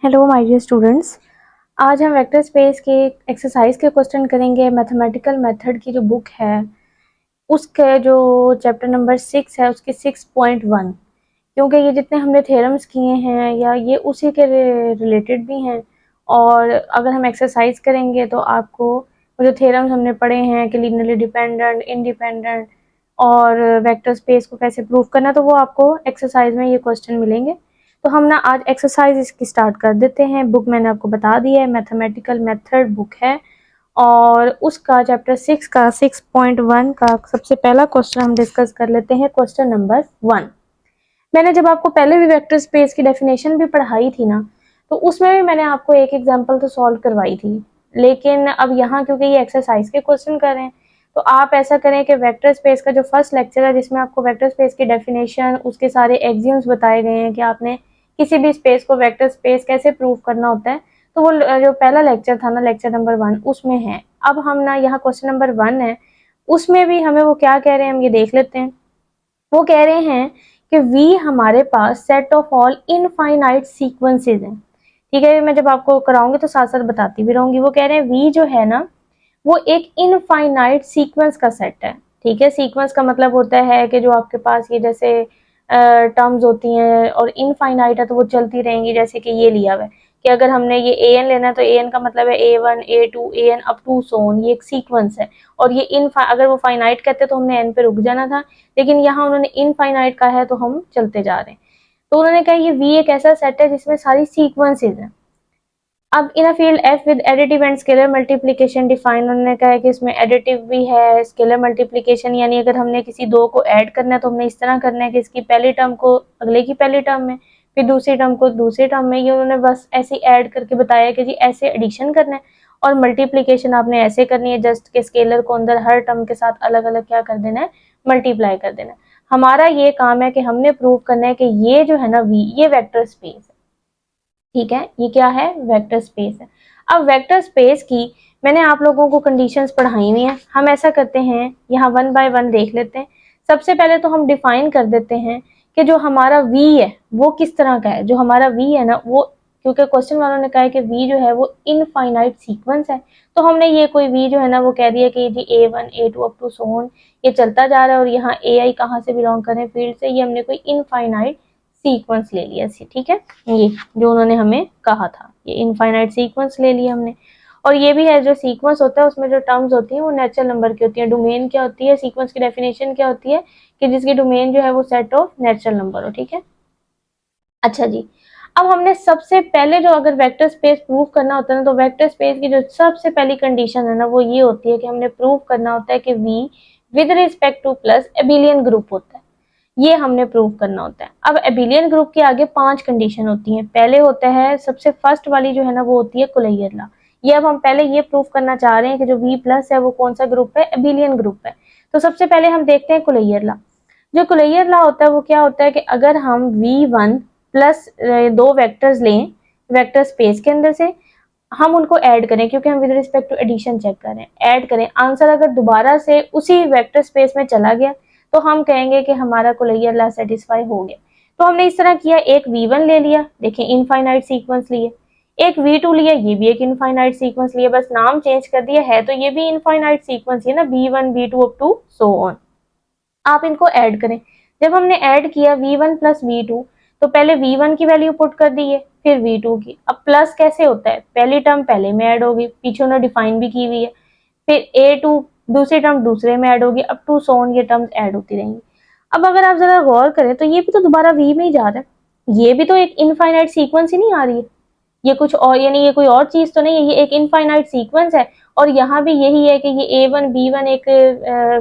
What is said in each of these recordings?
Hello my dear students. आज हम vector space के एक्सरसाइज के क्वेश्चन करेंगे। मैथमेटिकल मेथड की जो बुक है उसके जो चैप्टर नंबर 6 है उसके 6.1, क्योंकि ये जितने हमने थ्योरम्स किए हैं या ये उसी के रिलेटेड भी हैं। और अगर हम एक्सरसाइज करेंगे तो आपको जो थ्योरम्स हमने पढ़े हैं कि लीनियरली डिपेंडेंट, इंडिपेंडेंट और वेक्टर स्पेस को कैसे प्रूव करना, तो वो आपको एक्सरसाइज में ये क्वेश्चन मिलेंगे। तो हम ना आज एक्सरसाइज इसकी स्टार्ट कर देते हैं। बुक मैंने आपको बता दी है, मैथमेटिकल मेथड बुक है और उसका चैप्टर 6 का 6.1 का सबसे पहला क्वेश्चन हम डिस्कस कर लेते हैं। Question number 1। मैंने जब आपको पहले भी वेक्टर स्पेस की डेफिनेशन भी पढ़ाई थी ना, तो उसमें भी मैंने आपको एक एग्जांपल तो सॉल्व करवाई थी, लेकिन अब यहाँ क्योंकि ये एक्सरसाइज के क्वेश्चन कर रहे हैं तो आप ऐसा करें कि वेक्टर स्पेस का जो फर्स्ट लेक्चर है जिसमें आपको वेक्टर स्पेस की डेफिनेशन, उसके सारे एक्सियम्स बताए गए हैं कि आपने किसी भी स्पेस को वेक्टर स्पेस कैसे प्रूव करना होता है, तो वो जो पहला लेक्चर था ना, लेक्चर नंबर 1, उसमें है। अब हम ना यहाँ क्वेश्चन नंबर 1 है, उसमें भी हमें वो क्या कह रहे हैं हम ये देख लेते हैं। वो कह रहे हैं कि V हमारे पास set of all infinite sequences हैं। ठीक है, मैं जब आपको कराऊंगी तो साथ साथ बताती भी रहूंगी। वो कह रहे हैं V जो है ना वो एक इनफाइनाइट सीक्वेंस का सेट है। ठीक है, सीक्वेंस का मतलब होता है कि जो आपके पास ये जैसे टर्म्स होती हैं और इनफाइनाइट है तो वो चलती रहेंगी। जैसे कि ये लिया हुआ है कि अगर हमने ये ए एन लेना है तो ए एन का मतलब है A1 A2 AN up to so on, ये एक सीक्वेंस है। और ये अगर वो फाइनाइट कहते तो हमने एन पे रुक जाना था, लेकिन यहाँ उन्होंने इनफाइनाइट का है तो हम चलते जा रहे हैं। तो उन्होंने कहा ये वी एक ऐसा सेट है जिसमें सारी सीक्वेंसेज हैं। अब in a field F with additive and scalar multiplication define, उन्होंने कहा है कि इसमें एडिटिव भी है, स्केलर मल्टीप्लिकेशन, यानी अगर हमने किसी दो को ऐड करना है तो हमने इस तरह करना है कि इसकी पहली टर्म को अगले की पहली टर्म में, फिर दूसरी टर्म को दूसरी टर्म में। ये उन्होंने बस ऐसे ऐड करके बताया कि जी ऐसे एडिशन करना है और मल्टीप्लिकेशन आपने ऐसे करनी है, जस्ट के स्केलर को अंदर हर टर्म के साथ अलग अलग क्या कर देना है, मल्टीप्लाई कर देना है। हमारा ये काम है कि हमने प्रूव करना है कि ये जो है ना वी, ये वेक्टर स्पेस है। ठीक है, ये क्या है, वेक्टर स्पेस है। अब वेक्टर स्पेस की मैंने आप लोगों को कंडीशंस पढ़ाई हुई हैं। हम ऐसा करते हैं, यहाँ वन बाय वन देख लेते हैं। सबसे पहले तो हम डिफाइन कर देते हैं कि जो हमारा v है वो किस तरह का है। जो हमारा v है ना वो, क्योंकि क्वेश्चन वालों ने कहा है कि v जो है वो इनफाइनाइट सीक्वेंस है, तो हमने ये कोई v जो है ना वो कह दिया कि जी A1 A2 up to so on ये चलता जा रहा है। और यहाँ ai कहाँ से बिलोंग करें, फील्ड से, ये हमने कोई इनफाइनाइट सीक्वेंस ले लिया। ठीक है, ये जो उन्होंने हमें कहा था ये इनफाइनाइट सीक्वेंस ले लिया हमने। और ये भी है, जो सीक्वेंस होता है उसमें जो टर्म्स होती हैं वो नेचुरल नंबर की होती है। डोमेन क्या होती है, सीक्वेंस की डेफिनेशन क्या होती है कि जिसकी डोमेन जो है वो सेट ऑफ नेचुरल नंबर हो। ठीक है, अच्छा जी। अब हमने सबसे पहले जो अगर वेक्टर स्पेस प्रूव करना होता है ना, तो वेक्टर स्पेस की जो सबसे पहली कंडीशन है ना वो ये होती है कि हमने प्रूव करना होता है कि V with respect two plus abelian group होता है। ये हमने प्रूव करना होता है। अब एबिलियन ग्रुप के आगे 5 कंडीशन होती हैं। पहले होता है, सबसे फर्स्ट वाली जो है ना वो होती है कुलैयर लॉ। ये अब हम पहले ये प्रूव करना चाह रहे हैं कि जो V प्लस है वो कौन सा ग्रुप है, एबिलियन ग्रुप है। तो सबसे पहले हम देखते हैं कुलैयर लॉ। जो कुलैयर लॉ होता है वो क्या होता है कि अगर हम V1 प्लस दो वेक्टर्स लें वेक्टर स्पेस के अंदर से, हम उनको ऐड करें, क्योंकि हम with respect to addition check कर रहे हैं, ऐड करें, आंसर अगर दोबारा से उसी वेक्टर स्पेस में चला गया तो हम कहेंगे कि हमारा कुलैयर लॉ सेटिस्फाई हो गया। तो हमने इस तरह किया, एक V1 ले लिया, देखिए इनफाइनाइट सीक्वेंस लिए, एक V2 लिया, ये भी एक इनफाइनाइट सीक्वेंस लिया, बस नाम चेंज कर दिया है तो ये भी इनफाइनाइट सीक्वेंस है ना, B1 B2 up to so on. आप इनको ऐड करें। जब हमने ऐड किया V1 प्लस V2, तो पहले V1 की वैल्यू पुट कर दी है, फिर V2 की। अब प्लस कैसे होता है, पहली टर्म पहले में ऐड होगी, पीछे उन्होंने डिफाइन भी की हुई है, फिर A2 दूसरी टर्म दूसरे में ऐड होगी, अप टू सो ऑन ये टर्म्स ऐड होती रहेंगी। अब अगर आप जरा गौर करें तो ये भी तो दोबारा V में ही जा रहा है, ये भी तो एक इनफाइनाइट सीक्वेंस ही नहीं आ रही है, ये कुछ और, यानी ये कोई और चीज तो नहीं है, ये एक इनफाइनाइट सीक्वेंस है। और यहाँ भी यही है कि ये A1 B1 एक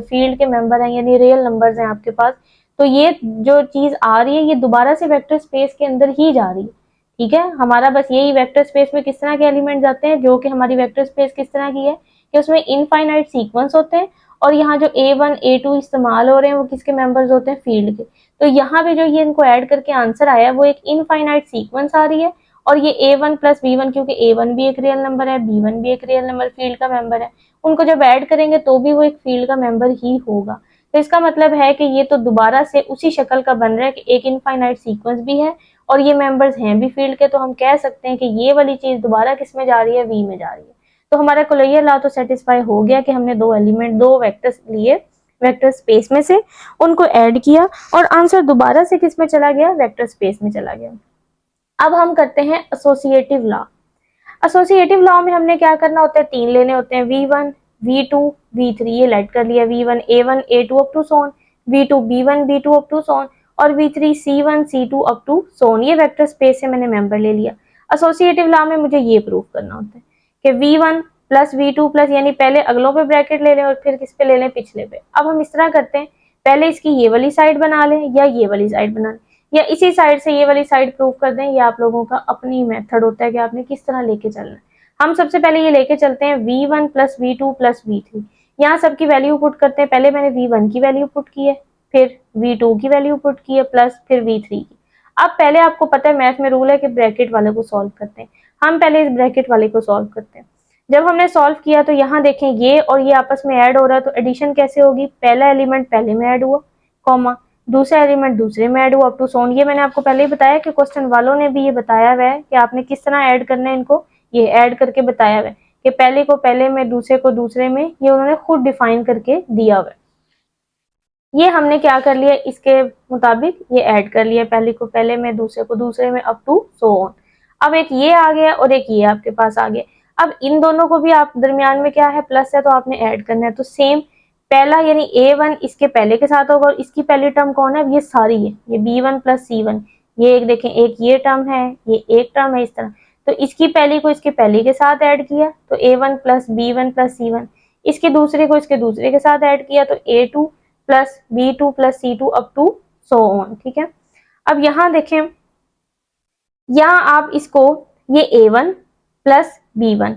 फील्ड के मेंबर हैं, यानी रियल नंबर्स हैं आपके पास। तो ये जो चीज आ रही है ये दोबारा से वेक्टर स्पेस के अंदर ही जा रही है। ठीक है, हमारा बस यही वेक्टर स्पेस में किस तरह के एलिमेंट जाते हैं, जो कि हमारी वेक्टर स्पेस किस तरह की है कि उसमें इनफाइनाइट सीक्वेंस होते हैं, और यहाँ जो A1 A2 इस्तेमाल हो रहे हैं वो किसके मेंबर्स होते हैं, फील्ड के। तो यहाँ पे जो ये इनको ऐड करके आंसर आया वो एक इनफाइनाइट सीक्वेंस आ रही है। और ये A1 प्लस B1, क्योंकि A1 भी एक रियल नंबर है, B1 भी एक रियल नंबर फील्ड का मेंबर है, उनको जब ऐड करेंगे तो भी वो एक फील्ड का मेंबर ही होगा। तो इसका मतलब है कि ये तो दोबारा से उसी शक्ल का बन रहा है कि एक इनफाइनाइट सीक्वेंस भी है और ये मेंबर्स हैं भी फील्ड के, तो हम कह सकते हैं कि ये वाली चीज दोबारा किस में जा रही है, वी में जा रही है। तो हमारा कोलोइयर लॉ तो सेटिस्फाई हो गया कि हमने दो एलिमेंट, दो वेक्टर्स लिए वेक्टर स्पेस में से, उनको ऐड किया और आंसर दोबारा से किस में चला गया, वेक्टर स्पेस में चला गया। अब हम करते हैं एसोसिएटिव लॉ। एसोसिएटिव लॉ में हमने क्या करना होता है, तीन लेने होते हैं, v1 v2 v3, ये लेट कर लिया, v1 a1 a2 up to so on, v2 b1 b2 up to so on और v3 c1 c2 up to सोन। ये वेक्टर स्पेस से मैंने मेंबर ले लिया। एसोसिएटिव लॉ में मुझे ये प्रूव करना होता है कि v1 प्लस v2 प्लस, यानी पहले अगलों पे ब्रैकेट ले लें और फिर किस पे ले लें, पिछले पे। अब हम इस तरह करते हैं, पहले इसकी ये वाली साइड बना लें या ये वाली साइड बना लें, या इसी साइड से ये वाली साइड प्रूव कर दें, ये आप लोगों का अपनी मेथड होता है कि आपने किस तरह लेके चलना है। हम सबसे पहले ये लेके चलते हैं v1 plus v2 plus v3, यहाँ सबकी वैल्यू पुट करते हैं। पहले मैंने v1 की वैल्यू पुट की है, फिर v2 की वैल्यू पुट की है, प्लस फिर v3 की। अब पहले आपको पता है मैथ में रूल है कि ब्रैकेट वाले को सॉल्व करते हैं, हम पहले इस ब्रैकेट वाले को सॉल्व करते हैं। जब हमने सॉल्व किया तो यहाँ देखें ये और ये आपस में ऐड हो रहा है, तो एडिशन कैसे होगी, पहला एलिमेंट पहले में ऐड हुआ, कॉमा, दूसरा एलिमेंट दूसरे में ऐड हुआ अप टू सोन। ये मैंने आपको पहले ही बताया कि क्वेश्चन वालों ने भी ये बताया हुआ है कि आपने किस तरह ऐड करना है इनको, ये ऐड करके बताया हुआ है कि पहले को पहले में, दूसरे को दूसरे में, ये उन्होंने खुद डिफाइन करके दिया हुआ है। ये हमने क्या कर लिया, इसके मुताबिक ये ऐड कर लिया, पहले को पहले में, दूसरे को दूसरे में, अप टू सो ऑन। अब एक ये आ गया और एक ये आपके पास आ गया। अब इन दोनों को भी आप दरमियान में क्या है, प्लस है, तो आपने ऐड करना है। तो सेम पहला यानी a1 इसके पहले के साथ होगा और इसकी पहली टर्म कौन है, ये सारी है, ये b1 प्लस c1। ये एक देखें, एक ये टर्म है, ये एक टर्म है, इस तरह। तो इसकी पहली को इसके पहले के साथ ऐड किया तो a1 plus b1 plus c1, इसके दूसरे को इसके दूसरे के साथ ऐड किया तो a2 plus b2 plus c2 up to so on. ठीक है, अब यहाँ देखें, यहाँ आप इसको, ये a1 plus b1,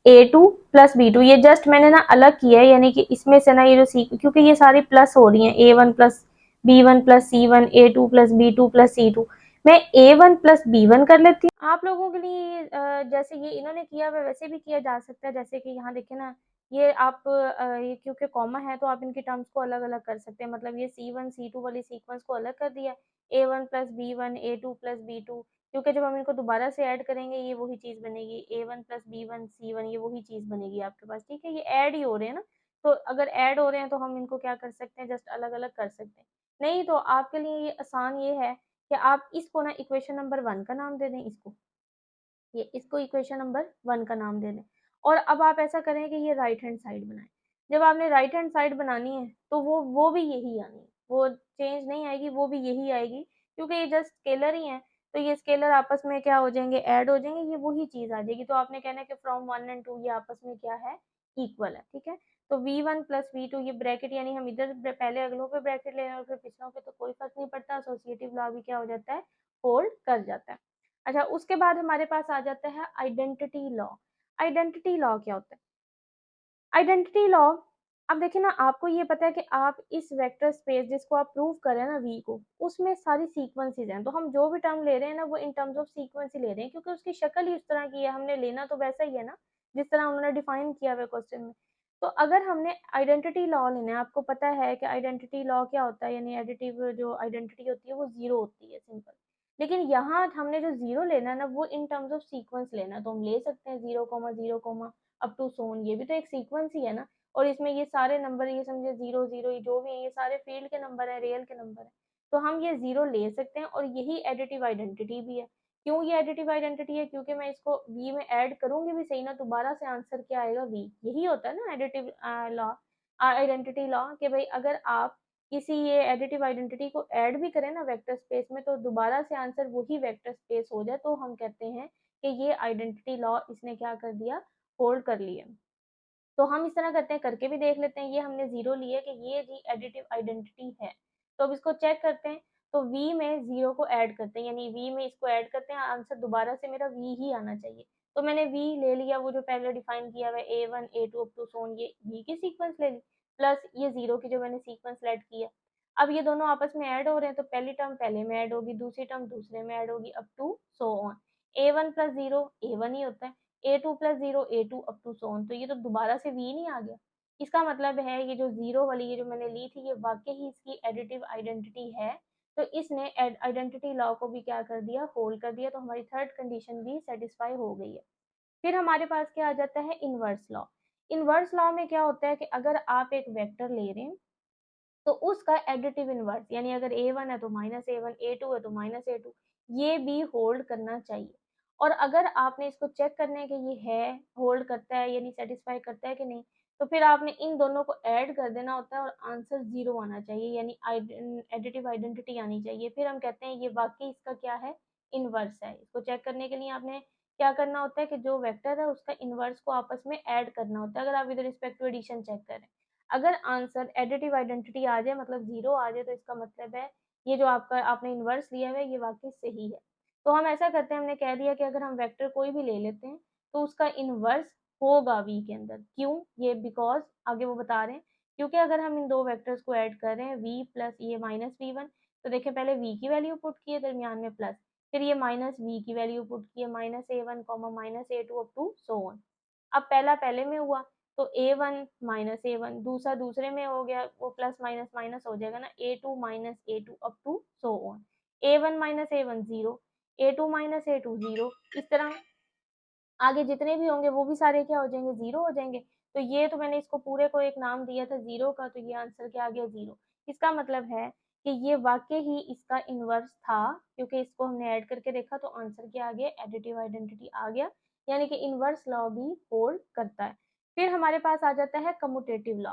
a2 plus b2, ये जस्ट मैंने ना अलग किया है, यानी कि इसमें से ना ये जो सी, क्योंकि ये सारी प्लस हो रही हैं, a1 plus b1 plus c1, a2 plus b2 plus c2, मैं a1 प्लस b1 कर लेती हूँ। आप लोगों के लिए जैसे ये इन्होंने किया हुआ वैसे भी किया जा सकता है। जैसे कि यहाँ देखिए ना, ये आप ये क्योंकि कॉमा है तो आप इनके टर्म्स को अलग अलग कर सकते हैं। मतलब ये c1 c2 वाली सीक्वेंस को अलग कर दिया, a1 plus b1, a2 plus b2, क्योंकि जब हम इनको दोबारा से ऐड करेंगे ये वही चीज बनेगी, a1 प्लस b1 c1, ये वही चीज बनेगी आपके पास। ठीक है, ये ऐड ही हो रहे हैं ना, तो अगर ऐड हो रहे हैं तो हम इनको क्या कर सकते हैं, जस्ट अलग अलग कर सकते हैं। नहीं तो आपके लिए ये आसान ये है कि आप इसको ना इक्वेशन नंबर 1 का नाम दे दें, इसको इक्वेशन नंबर 1 का नाम दे दें। और अब आप ऐसा करें कि ये राइट हैंड साइड बनाएं। जब आपने राइट हैंड साइड बनानी है तो वो भी यही आनी है, वो चेंज नहीं आएगी, वो भी यही आएगी, क्योंकि ये जस्ट स्केलर ही है। तो ये स्केलर आपस में क्या हो जाएंगे, ऐड हो जाएंगे, ये वही चीज आ जाएगी। तो आपने कहना है कि फ्रॉम 1 एंड 2 ये आपस में क्या है, इक्वल है। ठीक है, तो v1 प्लस v2, ये ब्रैकेट यानी हम इधर पहले अगलों पे ब्रैकेट ले रहे हैं और फिर पिछलों पे, तो कोई फर्क नहीं पड़ता, एसोसिएटिव लॉ भी क्या हो जाता है, होल्ड कर जाता है। अच्छा, उसके बाद हमारे पास आ जाता है आइडेंटिटी लॉ। आइडेंटिटी लॉ क्या होता है, आइडेंटिटी लॉ, अब देखिए ना, आपको ये पता है कि आप इस वेक्टर स्पेस जिसको आप प्रूव कर रहे हैं ना v को, उसमें सारी सीक्वेंसेस हैं, तो हम जो भी टर्म ले रहे हैं ना वो इन टर्म्स ऑफ सीक्वेंस ही ले रहे हैं, क्योंकि उसकी शक्ल ही उस तरह की है, हमने लेना तो वैसा ही है ना जिस तरह उन्होंने डिफाइन किया हुआ क्वेश्चन में। तो अगर हमने आइडेंटिटी लॉ लेना है, आपको पता है कि आइडेंटिटी लॉ क्या होता है, यानी एडिटिव जो आइडेंटिटी होती है वो जीरो होती है, सिंपल। लेकिन यहाँ हमने जो जीरो लेना है ना वो इन टर्म्स ऑफ सीक्वेंस लेना है, तो हम ले सकते हैं 0,0, अप टू सोन, ये भी तो एक सीक्वेंस ही है ना। और इसमें ये सारे नंबर, ये समझे 0 0 जो भी है, ये सारे फील्ड के नंबर है, रियल के नंबर है, तो हम ये जीरो ले सकते हैं। और यही एडिटिव आइडेंटिटी भी है। क्यों ये एडिटिव आइडेंटिटी है, क्योंकि मैं इसको v में ऐड करूंगी भी सही ना, दोबारा से आंसर क्या आएगा, v। यही होता है ना एडिटिव लॉ, आइडेंटिटी लॉ, कि भाई अगर आप किसी ये एडिटिव आइडेंटिटी को ऐड भी करें ना वेक्टर स्पेस में, तो दोबारा से आंसर वही वेक्टर स्पेस हो जाए, तो हम कहते हैं कि ये आइडेंटिटी लॉ इसने क्या कर दिया, होल्ड कर लिया। तो हम इस तरह करते हैं, करके भी देख लेते हैं। ये हमने जीरो लिया कि ये जी एडिटिव आइडेंटिटी है, तो अब इसको चेक करते हैं। तो v में जीरो को ऐड करते हैं, यानी v में इसको ऐड करते हैं, आंसर दोबारा से मेरा v ही आना चाहिए। तो मैंने v ले लिया, वो जो पहले डिफाइन किया हुआ है a1 a2 अप टू सोन, ये v की सीक्वेंस ले ली, प्लस ये जीरो की जो मैंने सीक्वेंस सेलेक्ट किया। अब ये दोनों आपस में ऐड हो रहे हैं, तो पहली टर्म पहले में ऐड होगी, दूसरी टर्म दूसरे में ऐड होगी, up to so on. a1 plus zero a1 ही होता है, a2 plus zero a2 up to so on, तो ये तो दोबारा से v नहीं आ गया। इसका मतलब है ये जो जीरो वाली ये जो मैंने ली थी, ये वाकई ही इसकी एडिटिव आइडेंटिटी है, तो इसने आइडेंटिटी लॉ को भी क्या कर दिया, होल्ड कर दिया, तो हमारी थर्ड कंडीशन भी सेटिस्फाई हो गई है। फिर हमारे पास क्या आ जाता है, इनवर्स लॉ। इनवर्स लॉ में क्या होता है कि अगर आप एक वेक्टर ले रहे हैं तो उसका एडिटिव इनवर्स, यानी अगर a1 है तो -a1, a2 है तो -a2, ये भी होल्ड करना चाहिए। और अगर आपने इसको चेक करने के ये है, होल्ड करता है यानी सेटिस्फाई करता है कि नहीं, तो फिर आपने इन दोनों को ऐड कर देना होता है और आंसर 0 आना चाहिए, यानी एडिटिव आइडेंटिटी आनी चाहिए। फिर हम कहते हैं ये वाकई इसका क्या है, इनवर्स है। इसको चेक करने के लिए आपने क्या करना होता है कि जो वेक्टर है उसका इनवर्स को आपस में ऐड करना होता है। अगर आप with respect to addition check करें, अगर आंसर एडिटिव आइडेंटिटी आ जाए, मतलब 0 आ जाए, तो इसका मतलब है ये जो आपका आपने इनवर्स लिया है ये वाकई सही है। तो हम ऐसा करते हैं, हमने कह दिया कि अगर हम वेक्टर कोई भी ले लेते हैं तो उसका इनवर्स होगा v के अंदर। क्यों, ये बिकॉज आगे वो बता रहे हैं, क्योंकि अगर हम इन दो वेक्टर्स को ऐड कर रहे हैं v प्लस ये -v1, तो देखिए पहले v की वैल्यू पुट की है, दरमियान में प्लस, फिर ये -v की वैल्यू पुट की है, -a1, -a2 up to so on. अब पहला पहले में हुआ तो a1 -a1, दूसरा दूसरे में हो गया, वो प्लस माइनस माइनस हो जाएगा ना, a2 -a2 up to so on. a1 -a1 0, a2 -a2 0, इस तरह आगे जितने भी होंगे वो भी सारे क्या हो जाएंगे, 0 हो जाएंगे। तो ये तो मैंने इसको पूरे को एक नाम दिया था 0 का, तो ये आंसर क्या आ गया, 0। इसका मतलब है कि ये वाकई ही इसका इनवर्स था, क्योंकि इसको हमने ऐड करके देखा तो आंसर क्या आ गया, एडिटिव आइडेंटिटी आ गया, यानी कि इनवर्स लॉ भी होल्ड करता है। फिर हमारे पास आ जाता है कम्यूटेटिव लॉ।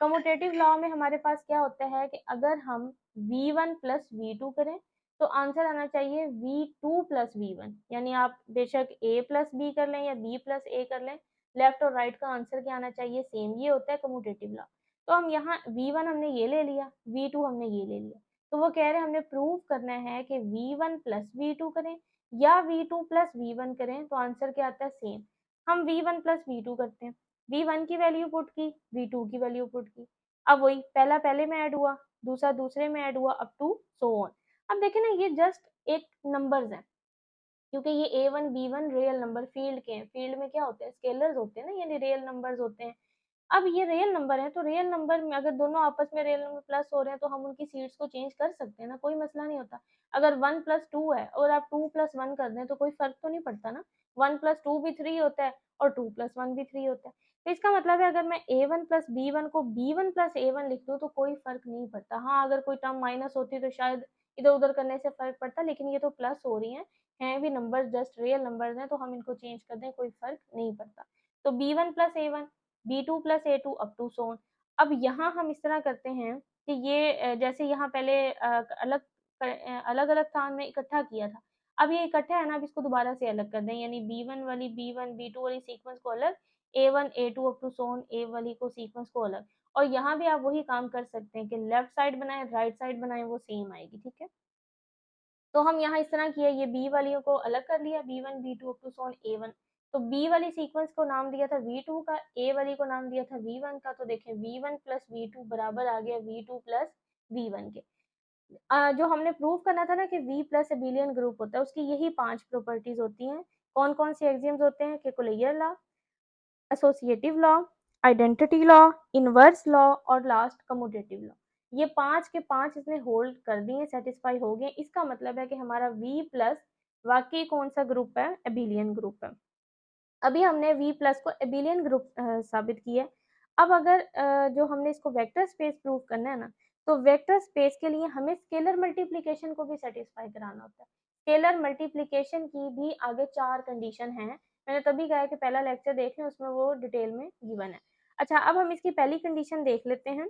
कम्यूटेटिव लॉ में हमारे पास क्या होता है कि अगर हम v1 प्लस v2 करें तो आंसर आना चाहिए v2 प्लस v1, यानी आप बेशक a प्लस b कर लें या b प्लस a कर लें, लेफ्ट और राइट का आंसर क्या आना चाहिए, सेम। ये होता है कम्यूटेटिव लॉ। तो हम यहाँ v1 हमने ये ले लिया, v2 हमने ये ले लिया, तो वो कह रहे हैं हमने प्रूव करना है कि v1 प्लस v2 करें या v2 प्लस v1 करें तो आंसर क्या आता है, सेम। हम v1 प्लस v2 करते हैं, v1 की वैल्यू पुट की, v2 की वैल्यू पुट की, अब वही पहला पहले में ऐड हुआ, दूसरा दूसरे में ऐड हुआ, अप टू सो ऑन। अब देखें ना, ये जस्ट एक नंबर्स हैं, क्योंकि ये a1 b1 real number field के हैं। फील्ड में क्या होते हैं, स्केलर्स होते हैं ना, यानी रियल नंबर्स होते हैं। अब ये रियल नंबर है, तो रियल नंबर में अगर दोनों आपस में रियल नंबर प्लस हो रहे हैं तो हम उनकी सीड्स को चेंज कर सकते हैं ना, कोई मसला नहीं होता। अगर 1 प्लस 2 है और आप 2 प्लस 1 कर दें तो कोई फर्क तो नहीं पड़ता ना, 1 प्लस 2 भी 3 होता है और 2 प्लस 1 भी 3 होता है। तो इसका मतलब है अगर मैं a1 प्लस b1 को b1 प्लस a1 लिख दूं तो कोई फर्क नहीं पड़ता। हाँ, अगर कोई टर्म माइनस होती तो शायद इधर उधर करने से फर्क पड़ता, लेकिन ये तो प्लस हो रही हैं भी नंबर, जस्ट रियल नंबर्स हैं, तो हम इनको चेंज कर दें कोई फर्क नहीं पड़ता। तो b1 plus a1, b2 plus a2 up to so on. अब यहाँ हम इस तरह करते हैं कि ये जैसे यहाँ पहले अलग अलग था, हमने इकट्ठा किया था, अब ये इकट्ठा है ना, अब इसको दोबारा से अलग कर दें, यानी b1 वाली b1 b2 वाली सीक्वेंस को अलग, a1 a2 up to Son a वाली को सीक्वेंस को अलग। और यहाँ भी आप वही काम कर सकते हैं कि लेफ्ट साइड बनाएं राइट साइड बनाएं, वो सेम आएगी, ठीक है। तो हम यहाँ इस तरह किया, ये बी वालियों को अलग कर लिया, b1 b2 up to Son a1। तो बी वाली सीक्वेंस को नाम दिया था v2 का, a वाली को नाम दिया था v1 का। तो देखें v1 प्लस v2 बराबर आ गया v2 प्लस v1 के। जो हमने प्रूव करना था ना कि v प्लस एबिलियन ग्रुप होता है, उसकी यही 5 प्रॉपर्टीज होती हैं। कौन कौन से एक्सियम्स होते हैं, closure law, associative law, identity law, inverse law और लास्ट कम्यूटेटिव लॉ। ये 5 के 5 इसने होल्ड कर दिए, सेटिस्फाई हो गए। इसका मतलब है कि हमारा v प्लस वाकई कौन सा ग्रुप है, एबिलियन ग्रुप है। अभी हमने v प्लस को एबिलियन ग्रुप साबित किया। अब अगर जो हमने इसको वेक्टर स्पेस प्रूव करना है ना, तो वेक्टर स्पेस के लिए हमें स्केलर मल्टीप्लिकेशन को भी सेटिस्फाई कराना होता है। स्केलर मल्टीप्लिकेशन की भी आगे 4 कंडीशन हैं, मैंने तभी कहा कि पहला लेक्चर देख लें, उसमें वो डिटेल में गिवन है। अच्छा, अब हम इसकी पहली कंडीशन देख लेते हैं।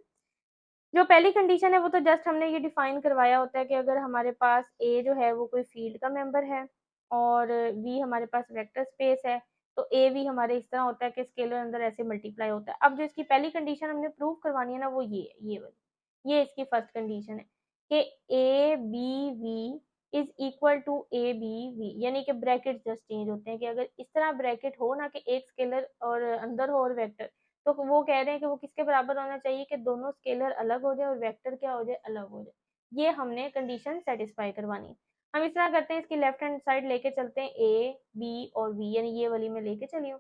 जो पहली कंडीशन है वो तो जस्ट हमने ये डिफाइन करवाया होता है कि अगर हमारे पास a जो है वो कोई फील्ड का मेंबर है और v हमारे पास वेक्टर स्पेस है, तो a v हमारे इस तरह होता है कि स्केलर अंदर ऐसे मल्टीप्लाई होता है। अब जो इसकी पहली कंडीशन हमने प्रूव करवानी है ना, वो ये वाली, ये इसकी फर्स्ट कंडीशन है कि a b v is equal to a b v, यानी कि ब्रैकेट जस्ट चेंज होते हैं कि अगर इस तरह ब्रैकेट हो ना कि एक स्केलर और अंदर हो और वेक्टर, तो वो कह रहे हैं कि वो किसके बराबर होना चाहिए कि दोनों स्केलर अलग हो जाए और वेक्टर क्या हो जाए, अलग हो जाए। ये हमने कंडीशन सेटिस्फाई करवानी है। हम इस तरह करते हैं, इसकी लेफ्ट हैंड साइड लेके चलते हैं a b और v, यानी ये वाली में लेके चलियो,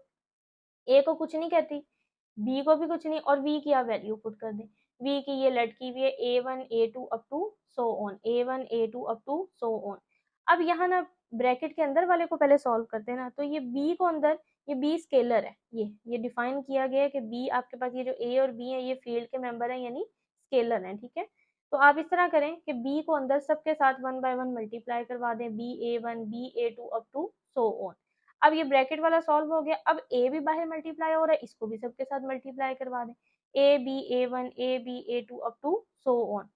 a को कुछ नहीं कहती, b को भी कुछ नहीं, और v की आप वैल्यू पुट कर दें। वी की ये लटकी हुई है A1 A2 up to so on, A1 A2 up to so on. अब यहाँ ना ब्रैकेट के अंदर वाले को पहले सॉल्व करते हैं ना, तो ये बी को अंदर, ये बी स्केलर है, ये डिफाइन किया गया है कि बी आपके पास ये जो ए और बी है ये फील्ड के मेंबर है यानी स्केलर है, ठीक है। तो आप इस तरह करें कि बी को अंदर सबके साथ 1 बाय 1 मल्टीप्लाई करवा दें, BA1 BA2 up to so on. अब ये ब्रैकेट वाला सॉल्व हो गया, अब ए भी बाहर मल्टीप्लाई हो रहा है, इसको भी सबके साथ मल्टीप्लाई करवा दें, AB A1 AB A2 up to so on.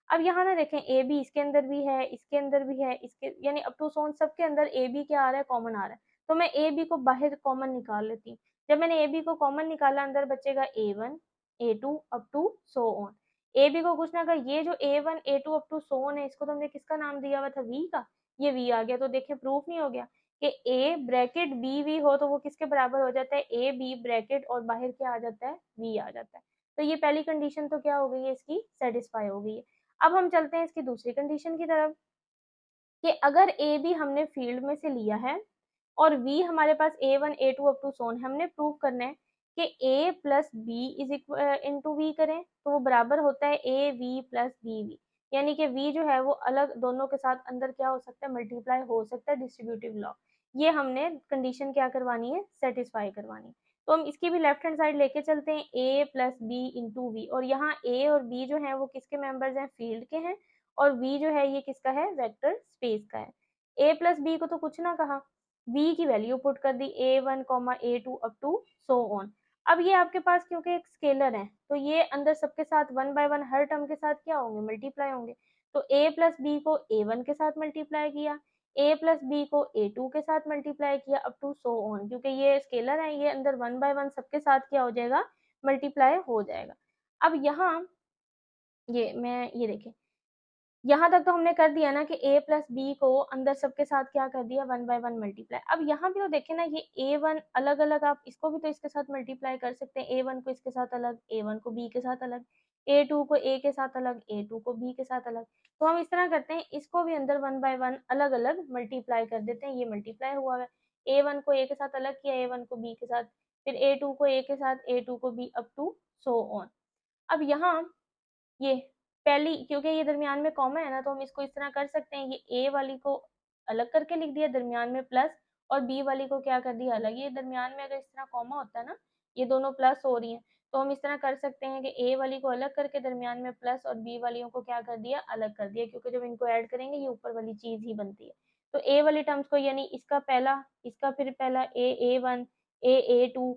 अब यहाँ ना देखें ए बी इसके अंदर भी है, इसके अंदर भी है, इसके यानी अप टू सो ऑन सबके अंदर ए बी क्या आ रहा है, कॉमन आ रहा है। तो मैं ए बी को बाहर कॉमन निकाल लेती हूँ। जब मैंने ए बी को कॉमन निकाला, अंदर बचेगा A1 A2 up to so on. A B को कुछ ना कर, ये जो A1 A2 up to so on है, इसको तो हमने किसका नाम दिया हुआ था, वी का, ये वी आ गया। तो देखिए प्रूफ नहीं हो गया कि ए ब्रैकेट बी वी हो तो वो किसके बराबर हो जाता है, ए बी ब्रैकेट और बाहर क्या आ जाता है, वी आ जाता है। तो ये पहली कंडीशन तो क्या हो गई है, इसकी सेटिस्फाई हो गई है। अब हम चलते हैं इसकी दूसरी कंडीशन की तरफ, कि अगर ए बी हमने फील्ड में से लिया है और वी हमारे पास A1 A2 अप टू सोन, हमने प्रूव करना है कि a plus B is equal into V करें तो वो बराबर होता है A V plus B V, यानी कि v जो है वो अलग दोनों के साथ अंदर क्या हो सकता है, मल्टीप्लाई हो सकता है, डिस्ट्रीब्यूटिव लॉ। ये हमने कंडीशन क्या करवानी है, सेटिस्फाई करवानी है। तो हम इसकी भी लेफ्ट हैंड साइड लेके चलते हैं, a plus B into V, और यहाँ a और b जो है वो किसके मेंबर्स हैं, फील्ड के हैं, और v जो है ये किसका है, वेक्टर स्पेस का है। a प्लस बी को तो कुछ ना कहा, v की वैल्यू पुट कर दी, A1 A2 up to so on. अब ये आपके पास क्योंकि एक स्केलर है तो ये अंदर सबके साथ 1 बाय 1 हर टर्म के साथ क्या होंगे, मल्टीप्लाई होंगे। तो a प्लस बी को A1 के साथ मल्टीप्लाई किया, a प्लस बी को A2 के साथ मल्टीप्लाई किया अप टू सो ऑन, क्योंकि ये स्केलर है, ये अंदर 1 बाय 1 सबके साथ क्या हो जाएगा, मल्टीप्लाई हो जाएगा। अब यहाँ ये देखें, यहाँ तक तो हमने कर दिया ना कि a प्लस बी को अंदर सबके साथ क्या कर दिया, 1 बाय 1 मल्टीप्लाई। अब यहाँ भी तो देखें ना, ये A1 अलग अलग, आप इसको भी तो इसके साथ मल्टीप्लाई कर सकते हैं, A1 को इसके साथ अलग, A1 को B के साथ अलग, A2 को A के साथ अलग, A2 को B के साथ अलग। तो हम इस तरह करते हैं, इसको भी अंदर 1 बाय 1 अलग अलग मल्टीप्लाई कर देते हैं, ये मल्टीप्लाई हुआ है। A1 को A के साथ अलग किया, A1 को B के साथ, फिर A2 को A के साथ, A2 को B up to so on. अब यहाँ ये पहली, क्योंकि ये दरमियान में कॉमा है ना, तो हम इसको इस तरह कर सकते हैं, ये ए वाली को अलग करके लिख दिया, दरमियान में प्लस, और बी वाली को क्या कर दिया अलग। ये दरमियान में अगर इस तरह कॉमा होता है ना, ये दोनों प्लस हो रही हैं, तो हम इस तरह कर सकते हैं कि ए वाली को अलग करके दरमियान में प्लस और बी वालियों को क्या कर दिया, अलग कर दिया, क्योंकि जब इनको ऐड करेंगे ये ऊपर वाली चीज ही बनती है। तो ए वाली टर्म्स को, यानी इसका पहला, इसका फिर पहला A1 A2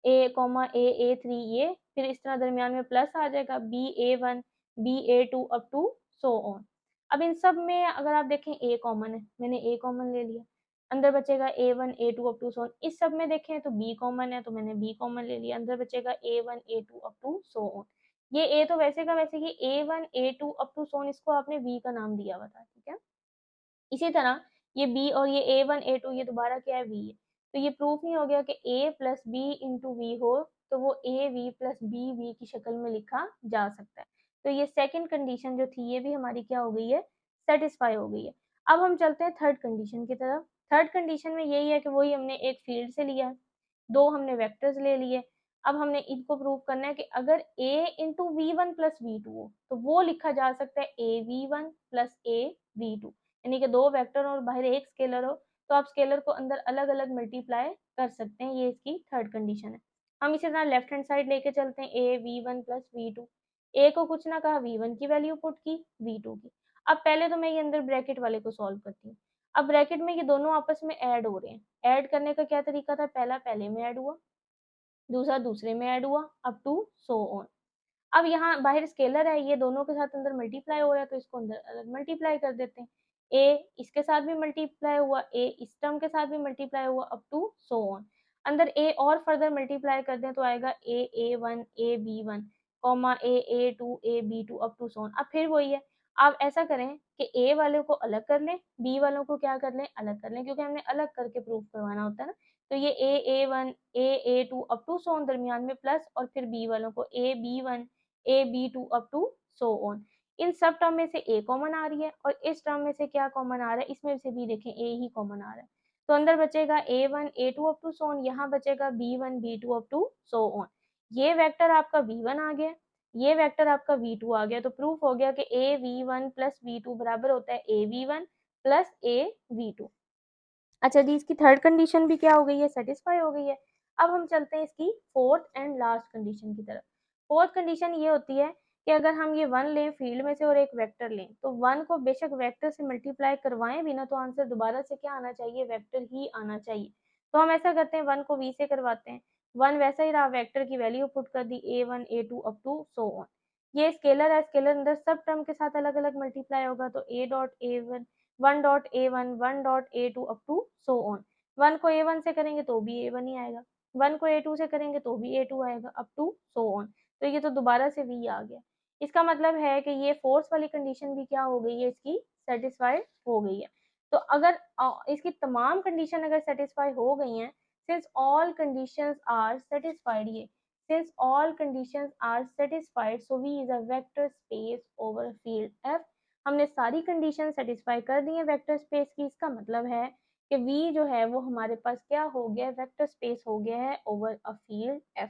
A A3, ये फिर इस तरह दरमियान में प्लस आ जाएगा, BA1 BA2 up to so on. अब इन सब में अगर आप देखें a कॉमन है, मैंने a कॉमन ले लिया, अंदर बचेगा A1 A2 up to so on. इस सब में देखें तो b कॉमन है, तो मैंने b कॉमन ले लिया, अंदर बचेगा A1 A2 up to so on. ये a तो वैसे का वैसे ही A1 A2 up to so on, इसको आपने v का नाम दिया हुआ था, ठीक है। इसी तरह ये b और ये A1 A2 ये दोबारा क्या है, v है। तो ये प्रूफ नहीं हो गया कि a plus B into V हो तो वो a v plus B V की शक्ल में लिखा जा सकता है। तो ये सेकंड कंडीशन जो थी ये भी हमारी क्या हो गई है, सेटिस्फाई हो गई है। अब हम चलते हैं थर्ड कंडीशन की तरफ। थर्ड कंडीशन में यही है कि वही हमने एक फील्ड से लिया, दो हमने वेक्टर्स ले लिए। अब हमने इनको प्रूव करना है कि अगर a into V one plus V two हो तो वो लिखा जा सकता है A V one plus A V two, यानी कि दो वेक्टर और बाहर एक स्केलर हो तो आप स्केलर को अंदर अलग अलग मल्टीप्लाई कर सकते हैं। ये इसकी थर्ड कंडीशन है। हम इसी तरह लेफ्ट हैंड साइड लेके चलते हैं, A V one plus V two, A को कुछ ना कहा, वी वन की वैल्यू पुट की, वी टू की। अब पहले तो मैं ये अंदर ब्रैकेट वाले को सॉल्व करती हूँ। अब ब्रैकेट में ये दोनों आपस में ऐड हो रहे हैं, ऐड करने का क्या तरीका था, पहला पहले में ऐड हुआ, दूसरा दूसरे में ऐड हुआ, अप टू सो ऑन। अब यहाँ बाहर स्केलर है, ये दोनों के साथ अंदर मल्टीप्लाई हो रहा है तो इसको अंदर अलग मल्टीप्लाई कर देते हैं। ए इसके साथ भी मल्टीप्लाई हुआ, ए इस टर्म के साथ भी मल्टीप्लाई हुआ, अप टू सो ऑन। अंदर ए और फर्दर मल्टीप्लाई कर दें तो आएगा A1 A B1 comma A2 A B2 up to so on. अब फिर वही है, आप ऐसा करें कि ए वाले को अलग कर लें, बी वालों को क्या कर लें, अलग कर लें, क्योंकि हमने अलग करके प्रूफ करवाना होता है ना। तो ये A1 A2 up to so on दरमियान में प्लस, और फिर बी वालों को AB1 AB2 up to so on. इन सब टर्म में से ए कॉमन आ रही है और इस टर्म में से क्या कॉमन आ रहा है, इसमें से भी देखें ए ही कॉमन आ रहा है। तो अंदर बचेगा A1 A2 up to so on, यहाँ बचेगा B1 B2 up to so on. ये वेक्टर आपका V1 आ गया। ये वेक्टर आपका v2 आ गया, तो प्रूफ हो गया कि A V one plus V two बराबर होता है A V one plus A V two. अच्छा जी, इसकी थर्ड कंडीशन भी क्या हो गई है, सेटिस्फाई हो गई है। अब हम चलते हैं इसकी फोर्थ एंड लास्ट कंडीशन की तरफ। फोर्थ कंडीशन ये होती है कि अगर हम ये वन लें फील्ड में से और एक वेक्टर लें, तो वन को बेशक वेक्टर से मल्टीप्लाई करवाएं भी ना, तो आंसर दोबारा से क्या आना चाहिए, वेक्टर ही आना चाहिए। तो हम ऐसा करते हैं, वन को वी से करवाते हैं, वन वैसा ही रहा, वेक्टर की वैल्यू पुट कर दी A one A two up to so on. ये स्केलर है, स्केलर अंदर सब टर्म के साथ अलग अलग मल्टीप्लाई होगा, तो A dot A one, one dot A one, one dot A two up to so on. One को ए वन से करेंगे तो भी ए वन ही आएगा, वन को ए टू से करेंगे तो भी ए टू आएगा, अप टू सो ऑन। तो ये तो दोबारा से वी आ गया। इसका मतलब है कि ये फोर्स वाली कंडीशन भी क्या हो गई है, इसकी सेटिस्फाइड हो गई है। तो अगर इसकी तमाम कंडीशन अगर सेटिस्फाई हो गई हैं, since all conditions are satisfied, ये since all conditions are satisfied so V is a vector space over field F. हमने सारी कंडीशन सेटिस्फाई कर दी है वेक्टर स्पेस की। इसका मतलब है कि v जो है वो हमारे पास क्या हो गया, वेक्टर स्पेस हो गया है ओवर अ फील्ड f।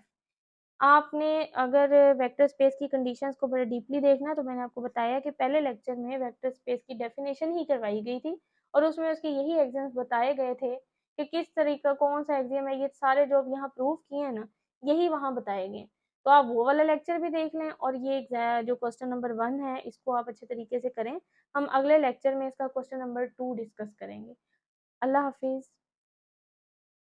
आपने अगर वेक्टर स्पेस की कंडीशंस को बड़े डीपली देखना है, तो मैंने आपको बताया कि पहले लेक्चर में वेक्टर स्पेस की डेफिनेशन ही करवाई गई थी और उसमें उसके यही एग्जाम्स बताए गए थे कि किस तरीका कौन सा एग्जाम है, ये सारे जो अब यहाँ प्रूव किए हैं ना, यही वहाँ बताए गए। तो आप वो वाला लेक्चर भी देख लें और ये जो क्वेश्चन नंबर 1 है इसको आप अच्छे तरीके से करें। हम अगले लेक्चर में इसका क्वेश्चन नंबर 2 डिस्कस करेंगे। अल्लाह हाफिज़।